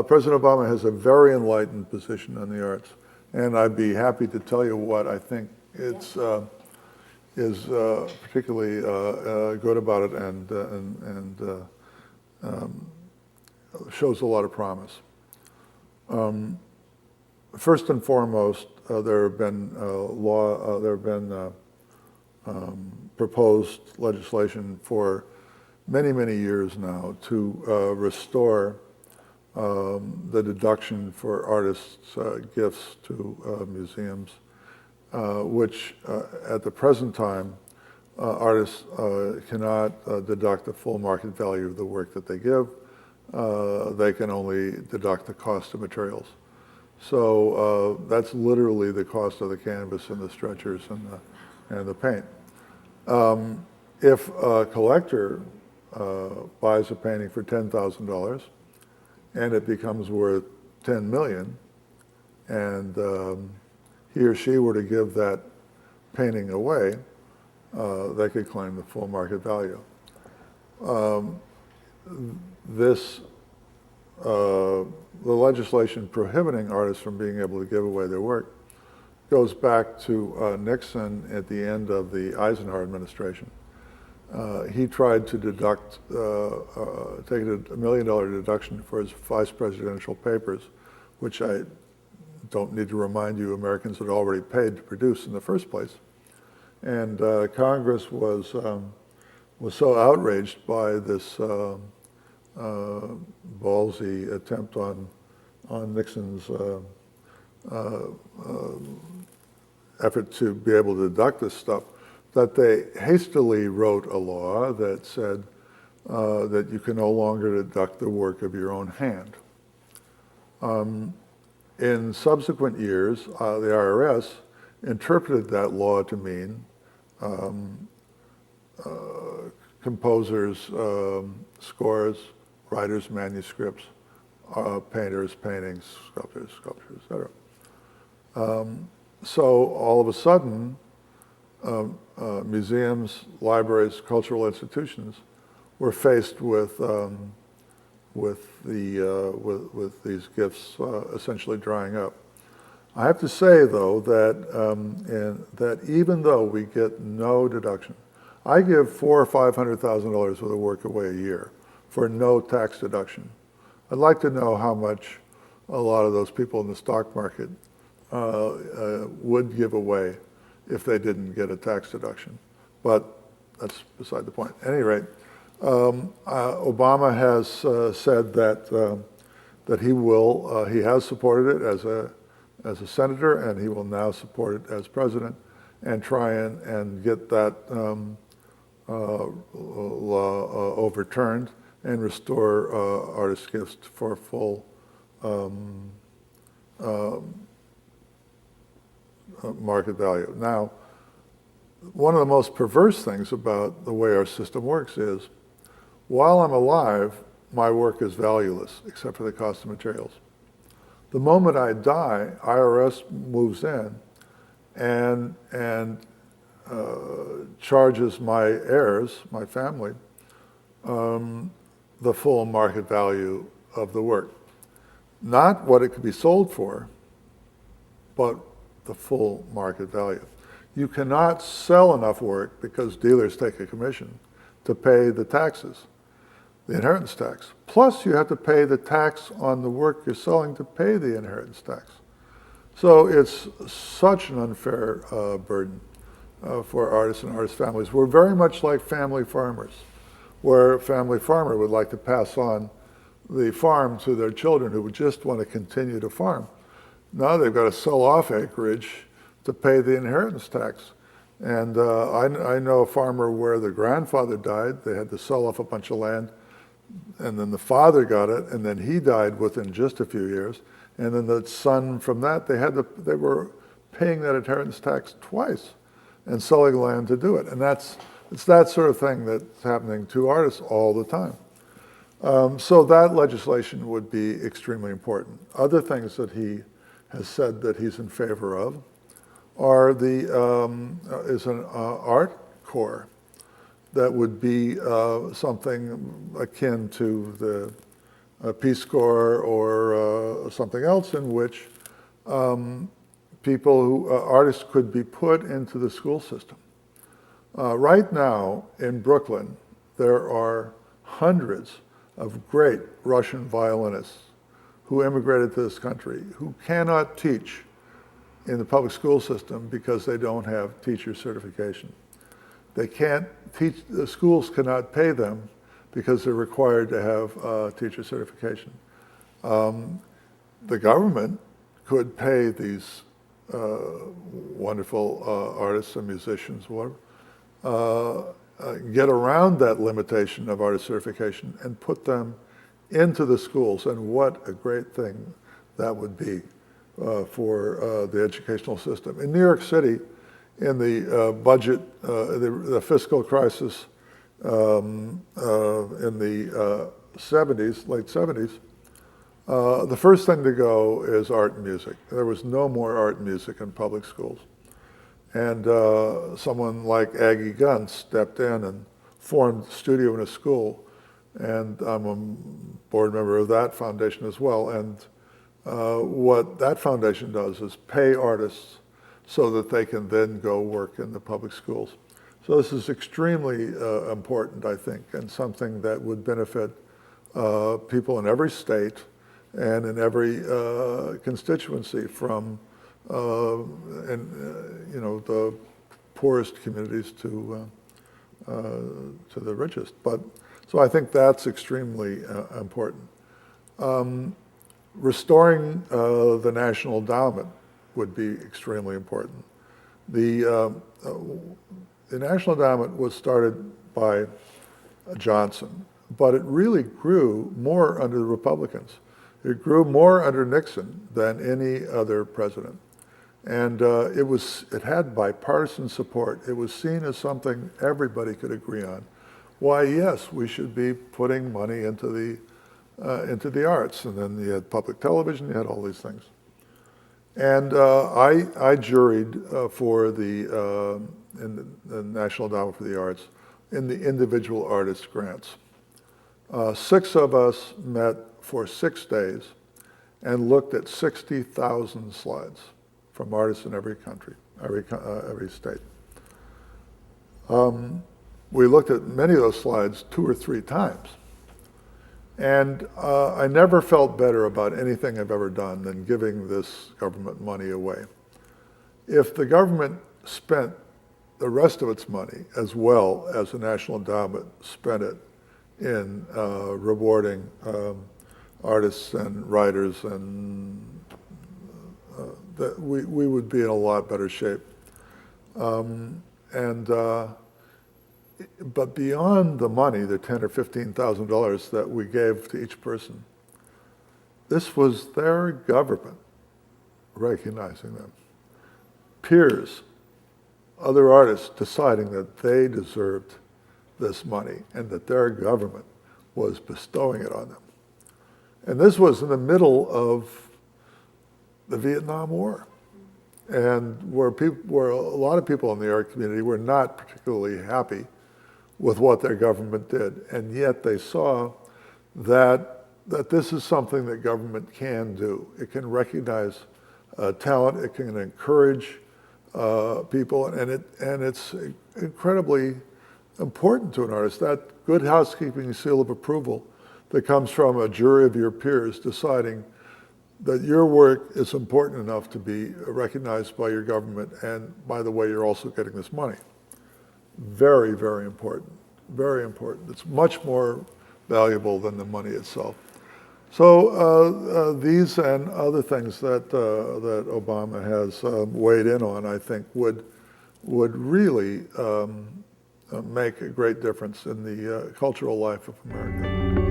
President Obama has a very enlightened position on the arts, and I'd be happy to tell you what I think is particularly good about it and shows a lot of promise. First and foremost, there have been proposed legislation for many, many years now to restore the deduction for artists' gifts to museums, which at the present time, artists cannot deduct the full market value of the work that they give. They can only deduct the cost of materials. So that's literally the cost of the canvas and the stretchers and the paint. If a collector buys a painting for $10,000 and it becomes worth $10 million, and he or she were to give that painting away, they could claim the full market value. The legislation prohibiting artists from being able to give away their work goes back to Nixon at the end of the Eisenhower administration. He tried to deduct, take a $1 million deduction for his vice presidential papers, which I don't need to remind you Americans had already paid to produce in the first place. And Congress was so outraged by this ballsy attempt on Nixon's effort to be able to deduct this stuff, that they hastily wrote a law that said that you can no longer deduct the work of your own hand. In subsequent years, the IRS interpreted that law to mean composers' scores, writers' manuscripts, painters' paintings, sculptors, etc. So all of a sudden, museums, libraries, cultural institutions were faced with these gifts essentially drying up. I have to say, though, that even though we get no deduction, I give $400,000 or $500,000 worth of work away a year for no tax deduction. I'd like to know how much a lot of those people in the stock market would give away if they didn't get a tax deduction. But that's beside the point. At any rate, Obama has said that he has supported it as a senator, and he will now support it as president, and try and get that law overturned and restore artist gifts for full market value. Now, one of the most perverse things about the way our system works is, while I'm alive, my work is valueless, except for the cost of materials. The moment I die, IRS moves in and charges my heirs, my family, the full market value of the work. Not what it could be sold for, but the full market value. You cannot sell enough work, because dealers take a commission, to pay the taxes, the inheritance tax. Plus you have to pay the tax on the work you're selling to pay the inheritance tax. So it's such an unfair burden for artists and artist families. We're very much like family farmers, where a family farmer would like to pass on the farm to their children who would just want to continue to farm. Now they've got to sell off acreage to pay the inheritance tax. And I know a farmer where the grandfather died. They had to sell off a bunch of land, and then the father got it, and then he died within just a few years. And then the son from that, they were paying that inheritance tax twice and selling land to do it. And it's that sort of thing that's happening to artists all the time. So that legislation would be extremely important. Other things that he has said that he's in favor of are is an art corps that would be something akin to a Peace Corps or something else in which artists could be put into the school system. Right now in Brooklyn, there are hundreds of great Russian violinists who immigrated to this country who cannot teach in the public school system because they don't have teacher certification. They can't teach, the schools cannot pay them because they're required to have teacher certification. The government could pay these wonderful artists and musicians, get around that limitation of artist certification and put them into the schools, and what a great thing that would be for the educational system. In New York City, in the budget, the fiscal crisis in the 70s, late 70s, the first thing to go is art and music. There was no more art and music in public schools. And someone like Aggie Gunn stepped in and formed a studio in a school. And I'm a board member of that foundation as well. And what that foundation does is pay artists so that they can then go work in the public schools. So this is extremely important, I think, and something that would benefit people in every state and in every constituency, from the poorest communities to the richest. So I think that's extremely important. Restoring the National Endowment would be extremely important. The National Endowment was started by Johnson, but it really grew more under the Republicans. It grew more under Nixon than any other president. And it had bipartisan support. It was seen as something everybody could agree on. Why, yes, we should be putting money into the arts. And then you had public television, you had all these things. And I juried for the National Endowment for the Arts in the individual artist grants. 6 of us met for 6 days and looked at 60,000 slides from artists in every country, every state. We looked at many of those slides 2 or 3 times. And I never felt better about anything I've ever done than giving this government money away. If the government spent the rest of its money as well as the National Endowment spent it in rewarding artists and writers, and that we would be in a lot better shape. But beyond the money, the $10,000 or $15,000 that we gave to each person, this was their government recognizing them. Peers, other artists deciding that they deserved this money and that their government was bestowing it on them. And this was in the middle of the Vietnam War, and where a lot of people in the art community were not particularly happy with what their government did, and yet they saw that this is something that government can do. It can recognize talent, it can encourage people, and it's incredibly important to an artist. That good housekeeping seal of approval that comes from a jury of your peers deciding that your work is important enough to be recognized by your government, and by the way, you're also getting this money. Very, very important, very important. It's much more valuable than the money itself. So these and other things that Obama has weighed in on, I think, would really make a great difference in the cultural life of America.